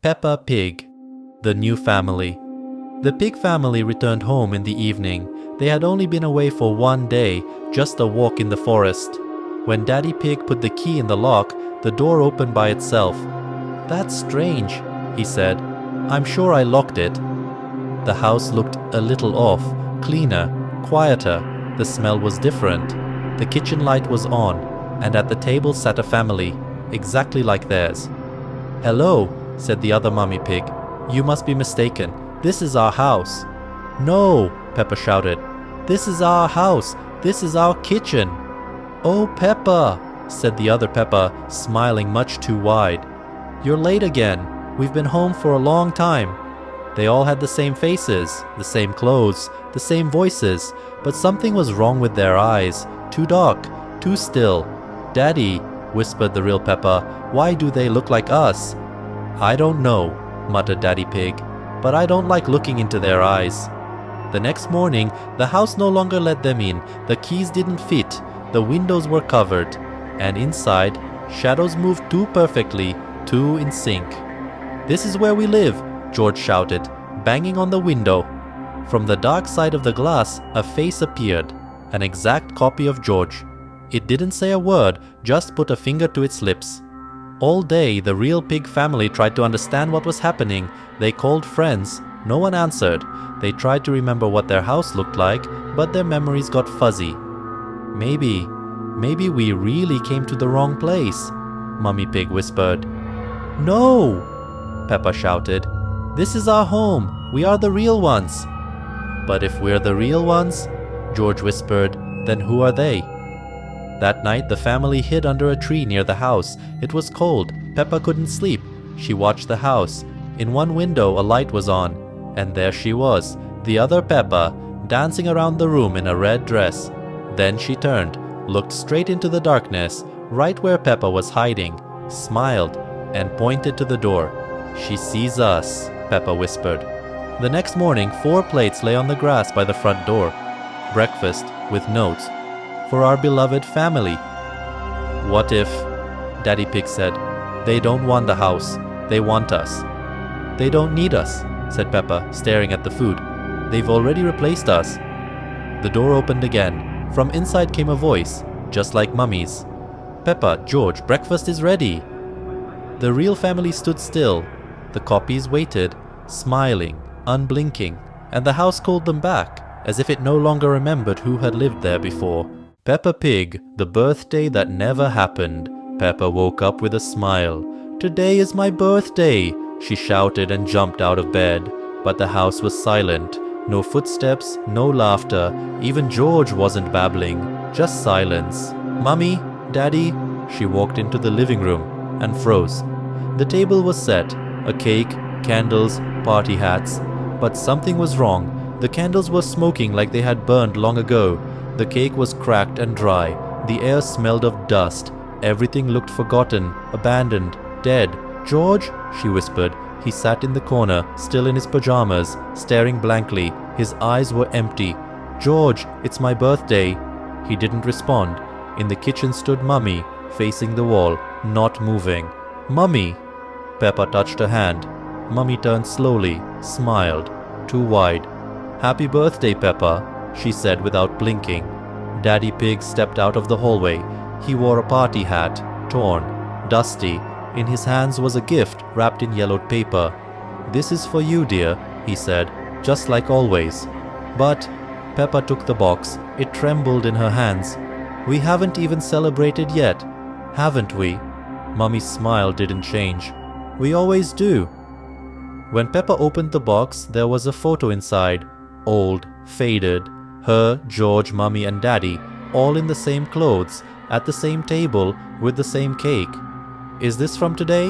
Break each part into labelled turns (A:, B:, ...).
A: Peppa Pig, the new family. The pig family returned home in the evening. They had only been away for one day, just a walk in the forest. When Daddy Pig put the key in the lock, the door opened by itself. "That's strange," he said. "I'm sure I locked it." The house looked a little off, cleaner, quieter. The smell was different. The kitchen light was on, and at the table sat a family, exactly like theirs. "Hello," said the other mummy pig. "You must be mistaken. This is our house." "No," Peppa shouted. "This is our house. This is our kitchen." "Oh, Peppa," said the other Peppa, smiling much too wide. "You're late again. We've been home for a long time." They all had the same faces, the same clothes, the same voices, but something was wrong with their eyes. Too dark, too still. "Daddy," whispered the real Peppa, "why do they look like us?" "I don't know," muttered Daddy Pig, "but I don't like looking into their eyes." The next morning, the house no longer let them in. The keys didn't fit. The windows were covered. And inside, shadows moved too perfectly, too in sync. "This is where we live," George shouted, banging on the window. From the dark side of the glass, a face appeared, an exact copy of George. It didn't say a word, just put a finger to its lips. All day, the real pig family tried to understand what was happening. They called friends. No one answered. They tried to remember what their house looked like, but their memories got fuzzy. Maybe we really came to the wrong place," Mummy Pig whispered. "No!" Peppa shouted. "This is our home. We are the real ones." "But if we're the real ones," George whispered, "then who are they?" That night, the family hid under a tree near the house. It was cold. Peppa couldn't sleep. She watched the house. In one window, a light was on, and there she was, the other Peppa, dancing around the room in a red dress. Then she turned, looked straight into the darkness, right where Peppa was hiding, smiled, and pointed to the door. "She sees us," Peppa whispered. The next morning, 4 plates lay on the grass by the front door. Breakfast with notes. "For our beloved family." "What if," Daddy Pig said, "they don't want the house, they want us?" "They don't need us," said Peppa, staring at the food. "They've already replaced us." The door opened again. From inside came a voice, just like Mummy's. "Peppa, George, breakfast is ready." The real family stood still. The copies waited, smiling, unblinking, and the house called them back, as if it no longer remembered who had lived there before. Peppa Pig, the birthday that never happened. Peppa woke up with a smile. "Today is my birthday," she shouted and jumped out of bed. But the house was silent. No footsteps, no laughter. Even George wasn't babbling, just silence. "Mummy, Daddy," she walked into the living room and froze. The table was set, a cake, candles, party hats. But something was wrong. The candles were smoking like they had burned long ago. The cake was cracked and dry. The air smelled of dust. Everything looked forgotten, abandoned, dead. "George," she whispered. He sat in the corner, still in his pajamas, staring blankly. His eyes were empty. "George, it's my birthday." He didn't respond. In the kitchen stood Mummy, facing the wall, not moving. "Mummy!" Peppa touched her hand. Mummy turned slowly, smiled, too wide. "Happy birthday, Peppa," she said without blinking. Daddy Pig stepped out of the hallway. He wore a party hat, torn, dusty. In his hands was a gift wrapped in yellowed paper. "This is for you, dear," he said, just like always. But Peppa took the box. It trembled in her hands. "We haven't even celebrated yet, haven't we?" Mummy's smile didn't change. "We always do." When Peppa opened the box, there was a photo inside. Old, faded. Her, George, Mummy, and Daddy, all in the same clothes, at the same table, with the same cake. "Is this from today?"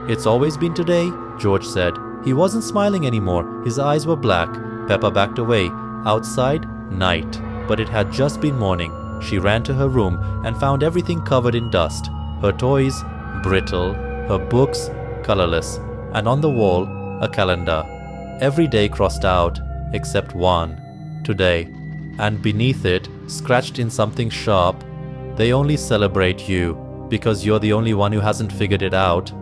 A: "It's always been today," George said. He wasn't smiling anymore. His eyes were black. Peppa backed away. Outside, night. But it had just been morning. She ran to her room and found everything covered in dust. Her toys, brittle. Her books, colorless. And on the wall, a calendar. Every day crossed out, except one. Today. And beneath it, scratched in something sharp, "They only celebrate you, because you're the only one who hasn't figured it out."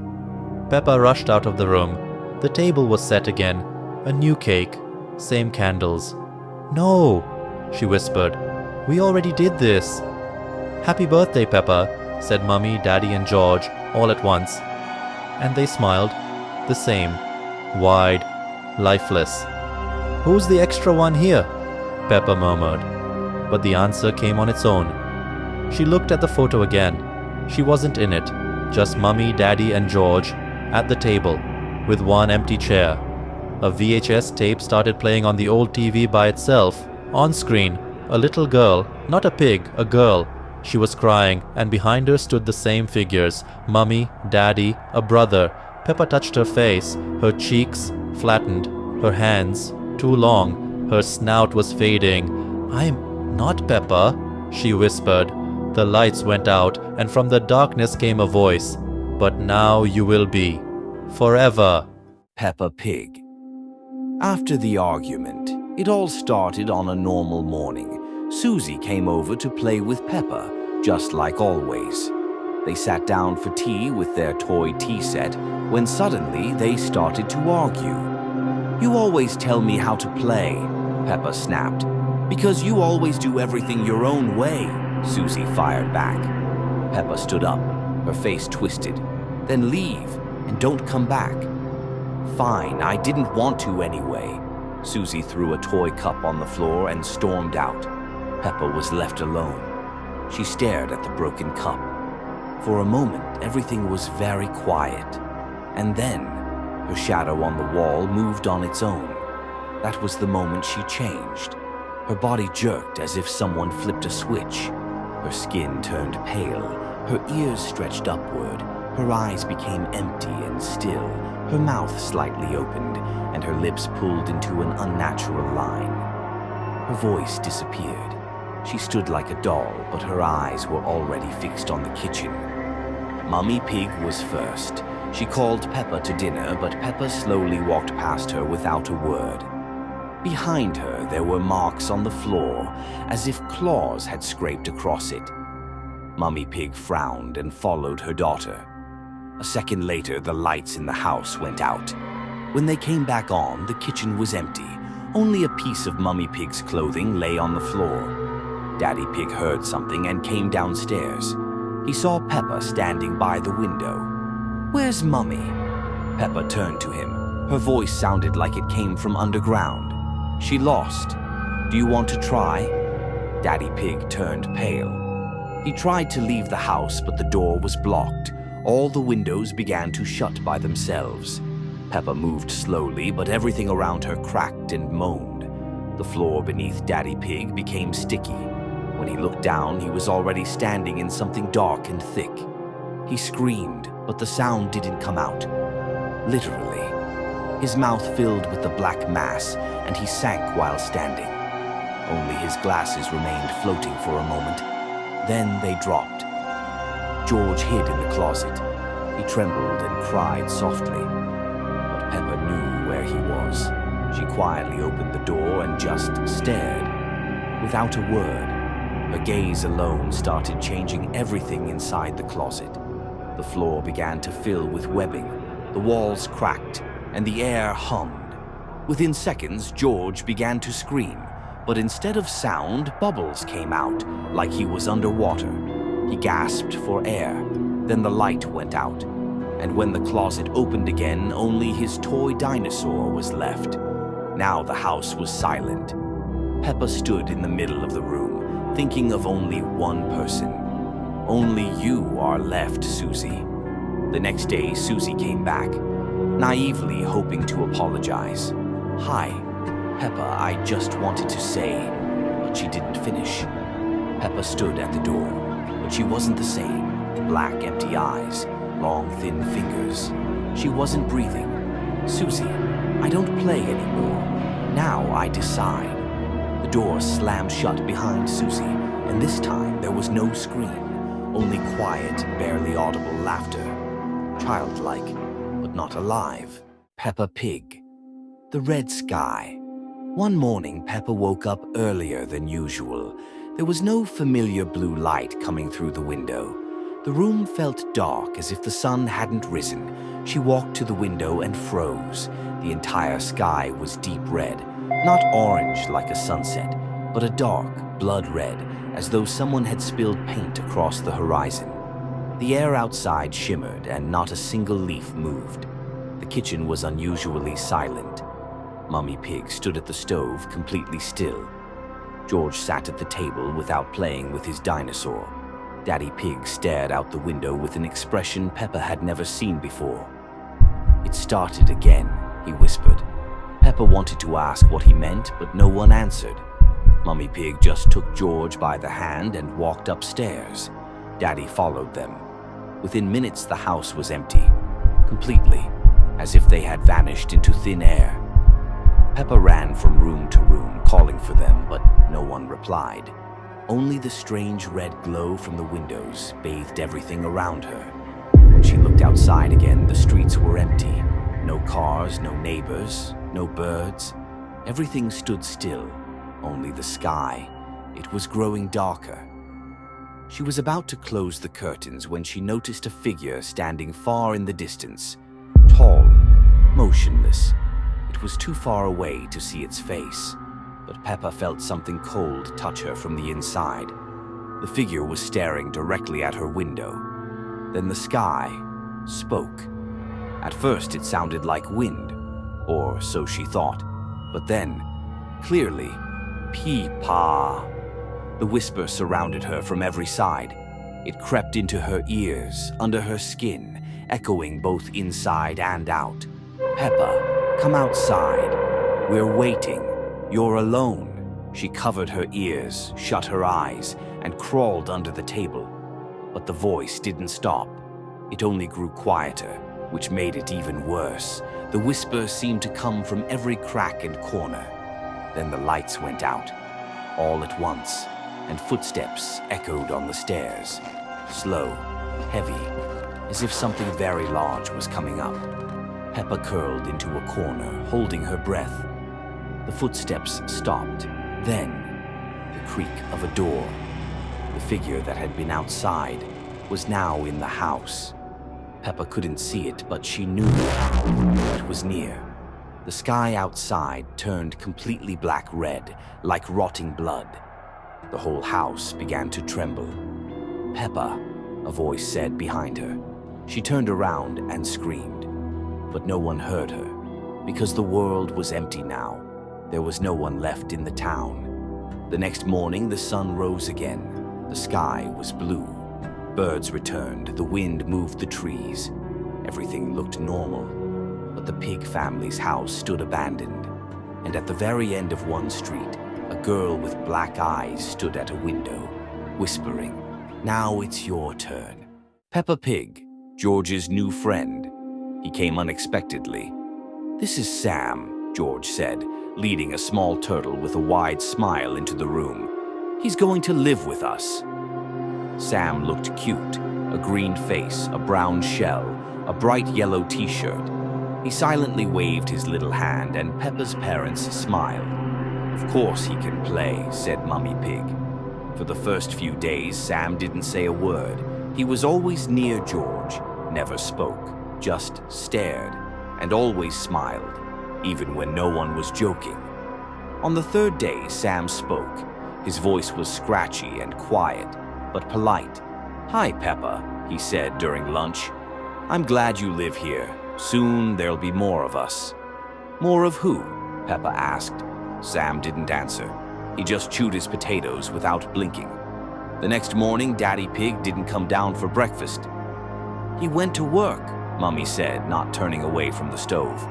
A: Peppa rushed out of the room. The table was set again. A new cake. Same candles. "No," she whispered. "We already did this." "Happy birthday, Peppa," said Mummy, Daddy, and George all at once. And they smiled. The same. Wide. Lifeless. "Who's the extra one here?" Peppa murmured. But the answer came on its own. She looked at the photo again. She wasn't in it. Just Mummy, Daddy, and George at the table, with one empty chair. A VHS tape started playing on the old TV by itself. On screen, a little girl, not a pig, a girl. She was crying, and behind her stood the same figures. Mummy, Daddy, a brother. Peppa touched her face. Her cheeks flattened. Her hands too long. Her snout was fading. "I'm not Peppa," she whispered. The lights went out, and from the darkness came a voice. "But now you will be. Forever."
B: Peppa Pig. After the argument, it all started on a normal morning. Susie came over to play with Peppa, just like always. They sat down for tea with their toy tea set when suddenly they started to argue. "You always tell me how to play," Peppa snapped. "Because you always do everything your own way," Susie fired back. Peppa stood up, her face twisted. "Then leave, and don't come back." "Fine, I didn't want to anyway." Susie threw a toy cup on the floor and stormed out. Peppa was left alone. She stared at the broken cup. For a moment, everything was very quiet. And then, her shadow on the wall moved on its own. That was the moment she changed. Her body jerked as if someone flipped a switch. Her skin turned pale. Her ears stretched upward. Her eyes became empty and still. Her mouth slightly opened, and her lips pulled into an unnatural line. Her voice disappeared. She stood like a doll, but her eyes were already fixed on the kitchen. Mummy Pig was first. She called Peppa to dinner, but Peppa slowly walked past her without a word. Behind her, there were marks on the floor, as if claws had scraped across it. Mummy Pig frowned and followed her daughter. A second later, the lights in the house went out. When they came back on, the kitchen was empty. Only a piece of Mummy Pig's clothing lay on the floor. Daddy Pig heard something and came downstairs. He saw Peppa standing by the window. "Where's Mummy?" Peppa turned to him. Her voice sounded like it came from underground. "She lost. Do you want to try?" Daddy Pig turned pale. He tried to leave the house, but the door was blocked. All the windows began to shut by themselves. Peppa moved slowly, but everything around her cracked and moaned. The floor beneath Daddy Pig became sticky. When he looked down, he was already standing in something dark and thick. He screamed, but the sound didn't come out. Literally. His mouth filled with the black mass, and he sank while standing. Only his glasses remained floating for a moment. Then they dropped. George hid in the closet. He trembled and cried softly. But Peppa knew where he was. She quietly opened the door and just stared. Without a word, her gaze alone started changing everything inside the closet. The floor began to fill with webbing. The walls cracked, and the air hummed. Within seconds, George began to scream, but instead of sound, bubbles came out, like he was underwater. He gasped for air. Then the light went out, and when the closet opened again, only his toy dinosaur was left. Now the house was silent. Peppa stood in the middle of the room, thinking of only one person. "Only you are left, Susie." The next day, Susie came back, naively hoping to apologize. "Hi, Peppa, I just wanted to say," but she didn't finish. Peppa stood at the door, but she wasn't the same. Black, empty eyes, long, thin fingers. She wasn't breathing. "Susie, I don't play anymore. Now I decide." The door slammed shut behind Susie, and this time there was no scream, only quiet, barely audible laughter. Childlike, but not alive. Peppa Pig. The red sky. One morning, Peppa woke up earlier than usual. There was no familiar blue light coming through the window. The room felt dark, as if the sun hadn't risen. She walked to the window and froze. The entire sky was deep red, not orange like a sunset, but a dark, blood red, as though someone had spilled paint across the horizon. The air outside shimmered, and not a single leaf moved. The kitchen was unusually silent. Mummy Pig stood at the stove, completely still. George sat at the table without playing with his dinosaur. Daddy Pig stared out the window with an expression Peppa had never seen before. "It started again," he whispered. Peppa wanted to ask what he meant, but no one answered. Mummy Pig just took George by the hand and walked upstairs. Daddy followed them. Within minutes, the house was empty, completely, as if they had vanished into thin air. Peppa ran from room to room, calling for them, but no one replied. Only the strange red glow from the windows bathed everything around her. When she looked outside again, the streets were empty. No cars, no neighbors, no birds. Everything stood still, only the sky. It was growing darker. She was about to close the curtains when she noticed a figure standing far in the distance. Tall, motionless. It was too far away to see its face, but Peppa felt something cold touch her from the inside. The figure was staring directly at her window. Then the sky spoke. At first it sounded like wind, or so she thought, but then, clearly, "Pee-pa." The whisper surrounded her from every side. It crept into her ears, under her skin, echoing both inside and out. "Peppa, come outside. We're waiting. You're alone." She covered her ears, shut her eyes, and crawled under the table. But the voice didn't stop. It only grew quieter, which made it even worse. The whisper seemed to come from every crack and corner. Then the lights went out, all at once, and footsteps echoed on the stairs. Slow, heavy, as if something very large was coming up. Peppa curled into a corner, holding her breath. The footsteps stopped. Then, the creak of a door. The figure that had been outside was now in the house. Peppa couldn't see it, but she knew it was near. The sky outside turned completely black-red, like rotting blood. The whole house began to tremble. "Peppa," a voice said behind her. She turned around and screamed. But no one heard her, because the world was empty now. There was no one left in the town. The next morning, the sun rose again. The sky was blue. Birds returned, the wind moved the trees. Everything looked normal. But the pig family's house stood abandoned. And at the very end of one street, a girl with black eyes stood at a window, whispering, "Now it's your turn." Peppa Pig, George's new friend. He came unexpectedly. "This is Sam," George said, leading a small turtle with a wide smile into the room. "He's going to live with us." Sam looked cute, a green face, a brown shell, a bright yellow t-shirt. He silently waved his little hand, and Peppa's parents smiled. "Of course he can play," said Mummy Pig. For the first few days, Sam didn't say a word. He was always near George, never spoke, just stared, and always smiled, even when no one was joking. On the third day, Sam spoke. His voice was scratchy and quiet, but polite. "Hi, Peppa," he said during lunch. "I'm glad you live here. Soon there'll be more of us." "More of who?" Peppa asked. Sam didn't answer. He just chewed his potatoes without blinking. The next morning, Daddy Pig didn't come down for breakfast. "He went to work," Mummy said, not turning away from the stove.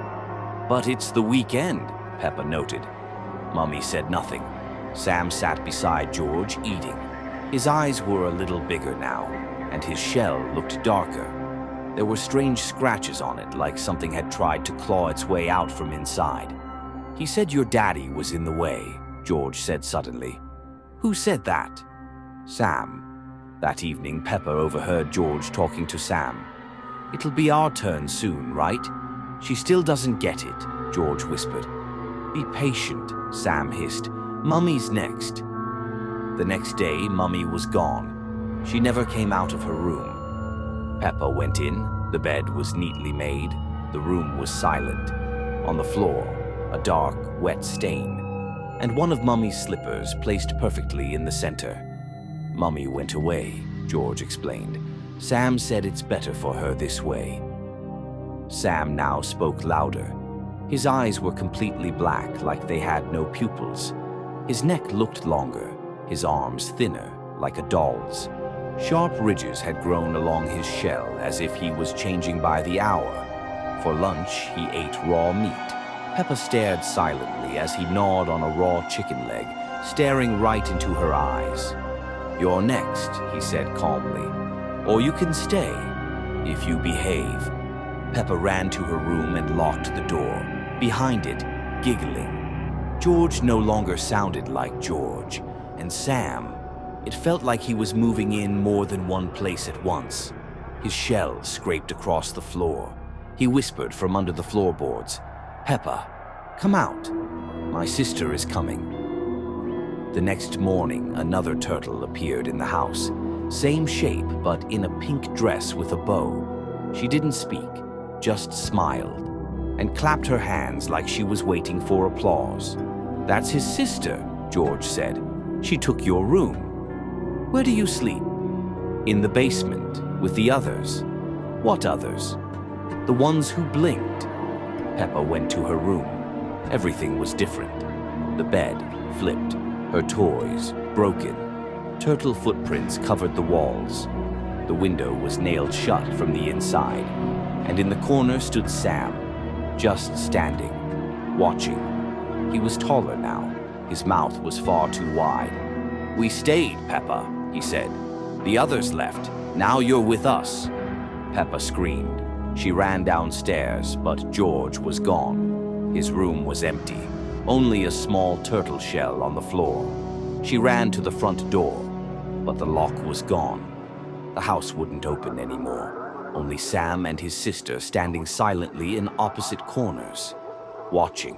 B: "But it's the weekend," Peppa noted. Mummy said nothing. Sam sat beside George, eating. His eyes were a little bigger now, and his shell looked darker. There were strange scratches on it, like something had tried to claw its way out from inside. "He said your daddy was in the way," George said suddenly. "Who said that?" "Sam." That evening, Peppa overheard George talking to Sam. "It'll be our turn soon, right?" "She still doesn't get it," George whispered. "Be patient," Sam hissed. "Mummy's next." The next day, Mummy was gone. She never came out of her room. Peppa went in. The bed was neatly made. The room was silent. On the floor, a dark, wet stain, and one of Mummy's slippers placed perfectly in the center. Mummy went away, George explained. Sam said it's better for her this way. Sam now spoke louder. His eyes were completely black, like they had no pupils. His neck looked longer, his arms thinner, like a doll's. Sharp ridges had grown along his shell as if he was changing by the hour. For lunch, he ate raw meat. Peppa stared silently as he gnawed on a raw chicken leg, staring right into her eyes. "You're next," he said calmly. "Or you can stay, if you behave." Peppa ran to her room and locked the door. Behind it, giggling. George no longer sounded like George, and Sam, it felt like he was moving in more than one place at once. His shell scraped across the floor. He whispered from under the floorboards, "Peppa, come out. My sister is coming." The next morning, another turtle appeared in the house. Same shape, but in a pink dress with a bow. She didn't speak, just smiled, and clapped her hands like she was waiting for applause. "That's his sister," George said. "She took your room. Where do you sleep?" "In the basement, with the others." "What others?" "The ones who blinked." Peppa went to her room. Everything was different. The bed flipped, her toys broken. Turtle footprints covered the walls. The window was nailed shut from the inside, and in the corner stood Sam, just standing, watching. He was taller now. His mouth was far too wide. "We stayed, Peppa," he said. "The others left. Now you're with us." Peppa screamed. She ran downstairs, but George was gone. His room was empty, only a small turtle shell on the floor. She ran to the front door, but the lock was gone. The house wouldn't open anymore. Only Sam and his sister standing silently in opposite corners, watching.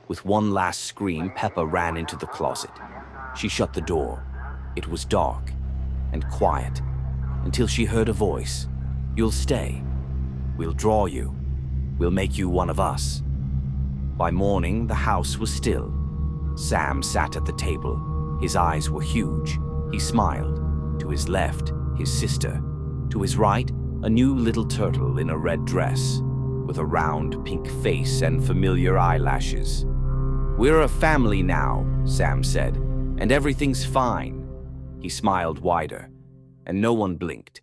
B: With one last scream, Peppa ran into the closet. She shut the door. It was dark and quiet until she heard a voice. "You'll stay. We'll draw you. We'll make you one of us." By morning, the house was still. Sam sat at the table. His eyes were huge. He smiled. To his left, his sister. To his right, a new little turtle in a red dress, with a round pink face and familiar eyelashes. "We're a family now," Sam said, "and everything's fine." He smiled wider, and no one blinked.